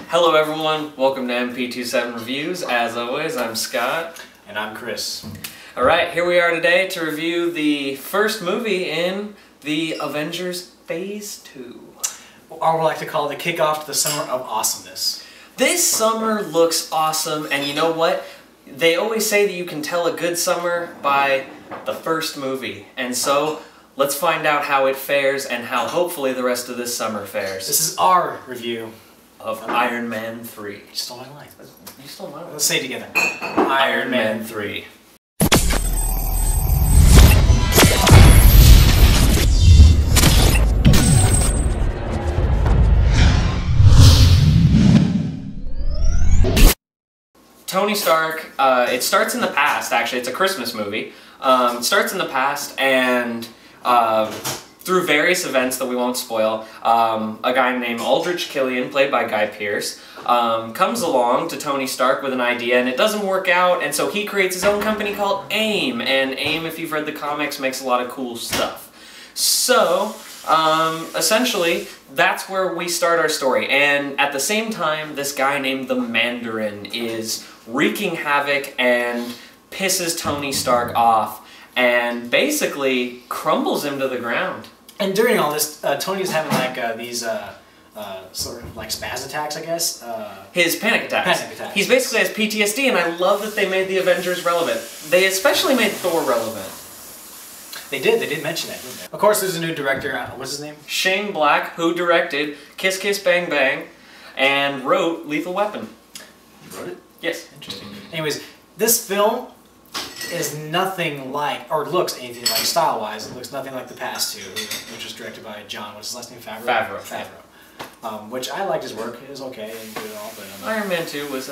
Hello everyone, welcome to MP27 Reviews. As always, I'm Scott. And I'm Chris. Alright, here we are today to review the first movie in the Avengers Phase 2. Or we like to call it the kickoff to the summer of awesomeness. This summer looks awesome, and you know what? They always say that you can tell a good summer by the first movie. And so, let's find out how it fares and how hopefully the rest of this summer fares. This is our review of Iron Man 3. You stole my line. You stole my line. Let's say it together. Iron Man 3. Tony Stark, it starts in the past, actually. It's a Christmas movie. It starts in the past, and through various events that we won't spoil, a guy named Aldrich Killian, played by Guy Pearce, comes along to Tony Stark with an idea, and it doesn't work out, and so he creates his own company called AIM, and AIM, if you've read the comics, makes a lot of cool stuff. So, essentially, that's where we start our story, and at the same time, this guy named the Mandarin is wreaking havoc and pisses Tony Stark off, and basically crumbles him to the ground. And during all this, Tony's having like these sort of like spaz attacks, I guess. His panic attacks. Panic attacks. He's basically has PTSD, and I love that they made the Avengers relevant. They especially made Thor relevant. They did mention it, didn't they? Of course, there's a new director, what's his name? Shane Black, who directed Kiss Kiss Bang Bang, and wrote Lethal Weapon. He wrote it? Yes. Interesting. Anyways, this film is nothing like, or looks anything like, style-wise, it looks nothing like the past two, which was directed by John, what's his last name? Favreau? Favreau. Which I liked his work, it was okay and good and all, but... Iron Man 2 was...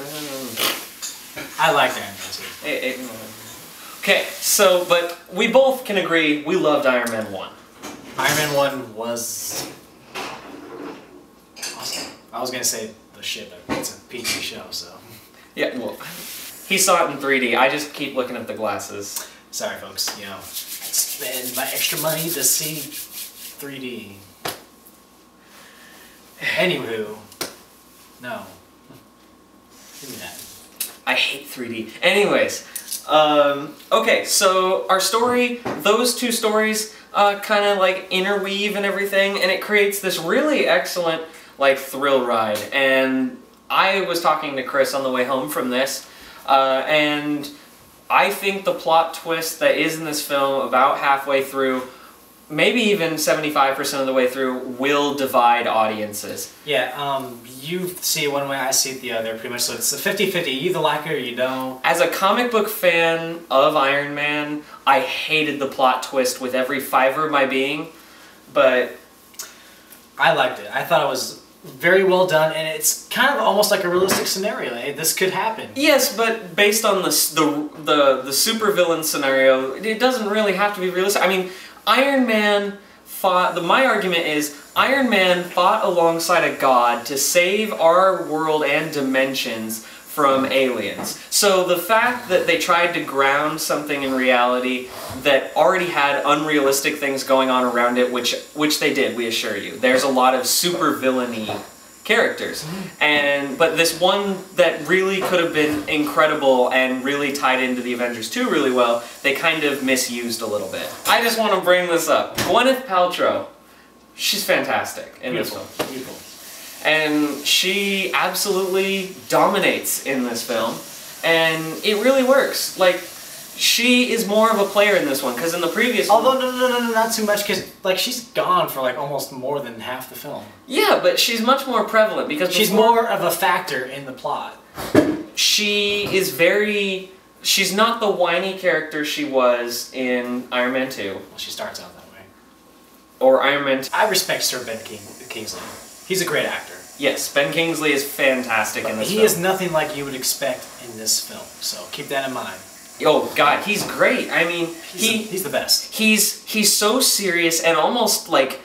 I liked Iron Man 2. Okay, so, but we both can agree we loved Iron Man 1. Iron Man 1 was... awesome. I was gonna say the shit, but it's a PG show, so... Yeah, well, he saw it in 3D. I just keep looking at the glasses. Sorry, folks. You know, spend my extra money to see 3D. Anywho, no. Give me that. I hate 3D. Anyways, okay, so our story, those two stories kind of like interweave and everything, and it creates this really excellent like thrill ride. And I was talking to Chris on the way home from this, and I think the plot twist that is in this film about halfway through, maybe even 75% of the way through, will divide audiences. Yeah, you see it one way, I see it the other, pretty much, so it's a 50-50, you either like it or you don't. As a comic book fan of Iron Man, I hated the plot twist with every fiber of my being, but... I liked it. I thought it was very well done, and it's kind of almost like a realistic scenario. Hey, this could happen. Yes, but based on the supervillain scenario, it doesn't really have to be realistic. I mean, Iron Man fought... my argument is, Iron Man fought alongside a god to save our world and dimensions from aliens. So the fact that they tried to ground something in reality that already had unrealistic things going on around it, which they did, we assure you. There's a lot of super villainy characters. But this one that really could have been incredible and really tied into the Avengers 2 really well, they kind of misused a little bit. I just want to bring this up. Gwyneth Paltrow, she's fantastic in this film. Beautiful. And she absolutely dominates in this film, and it really works. Like, she is more of a player in this one, because in the previous one... Although, no, not too much, because, like, she's gone for, like, almost more than half the film. Yeah, but she's much more prevalent, because she's more of a factor in the plot. She is very... She's not the whiny character she was in Iron Man 2. Well, she starts out that way. Or Iron Man 2. I respect Sir Ben Kingsley. He's a great actor. Yes, Ben Kingsley is fantastic in this film. He is nothing like you would expect in this film, so keep that in mind. Oh God, he's great. I mean, he's the best. He's so serious and almost like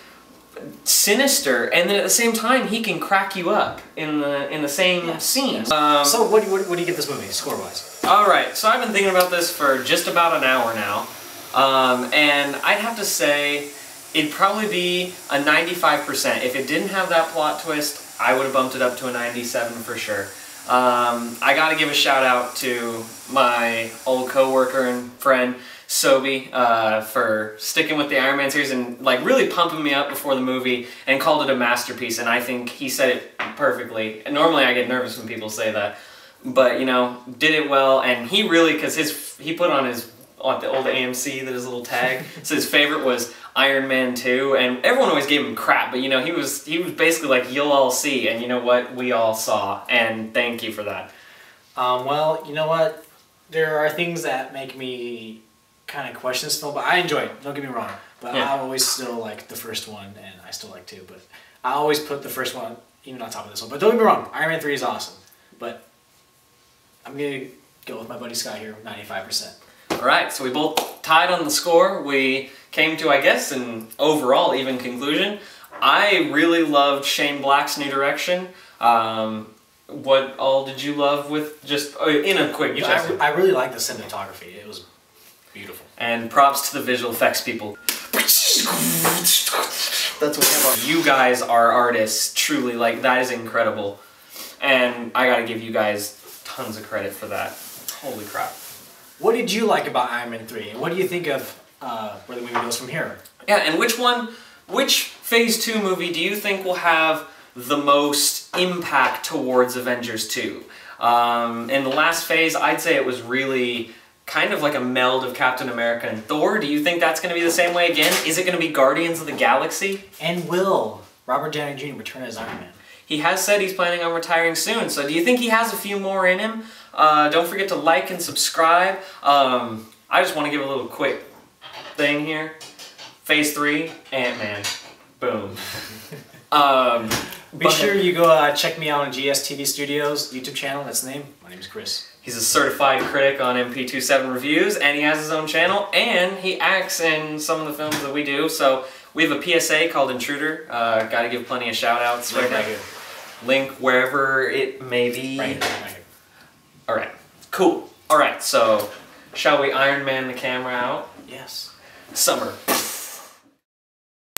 sinister, and then at the same time he can crack you up in the same scene. Yes. So what do you give this movie score-wise? All right, so I've been thinking about this for just about an hour now, and I'd have to say it'd probably be a 95%. If it didn't have that plot twist, I would have bumped it up to a 97 for sure. I got to give a shout out to my old coworker and friend Sobi for sticking with the Iron Man series and like really pumping me up before the movie and called it a masterpiece. And I think he said it perfectly. And normally I get nervous when people say that, but you know, did it well. And he really, because he put on the old AMC, that his little tag. So his favorite was Iron Man 2, and everyone always gave him crap, but you know, he was basically like, you'll all see, and you know what, we all saw, and thank you for that. Well, you know what, there are things that make me kind of question this film, but I enjoy it, don't get me wrong, but yeah. I always still like the first one, and I still like 2, but I always put the first one even on top of this one, but don't get me wrong, Iron Man 3 is awesome, but I'm going to go with my buddy Scott here, 95%. Alright, so we both tied on the score. We came to, I guess, an overall even conclusion. I really loved Shane Black's new direction. What all did you love with just, in a quick gesture? I really like the cinematography. It was beautiful. And props to the visual effects people. That's what we have on. You guys are artists, truly, like, that is incredible. And I gotta give you guys tons of credit for that. Holy crap. What did you like about Iron Man 3? And what do you think of where the movie goes from here? Yeah, and which Phase 2 movie do you think will have the most impact towards Avengers 2? In the last phase, I'd say it was really kind of like a meld of Captain America and Thor. Do you think that's going to be the same way again? Is it going to be Guardians of the Galaxy? And will Robert Downey Jr. return as Iron Man? He has said he's planning on retiring soon, so do you think he has a few more in him? Don't forget to like and subscribe. I just want to give a little quick thing here. Phase 3, Ant-Man. Boom. Be sure you go check me out on GSTV Studios YouTube channel. That's the name. My name is Chris. He's a certified critic on MP27 Reviews, and he has his own channel, and he acts in some of the films that we do. So we have a PSA called Intruder. Got to give plenty of shout-outs right now. Link wherever it may be. Right here. Alright, cool. Alright, so shall we Iron Man the camera out? Yes. Summer.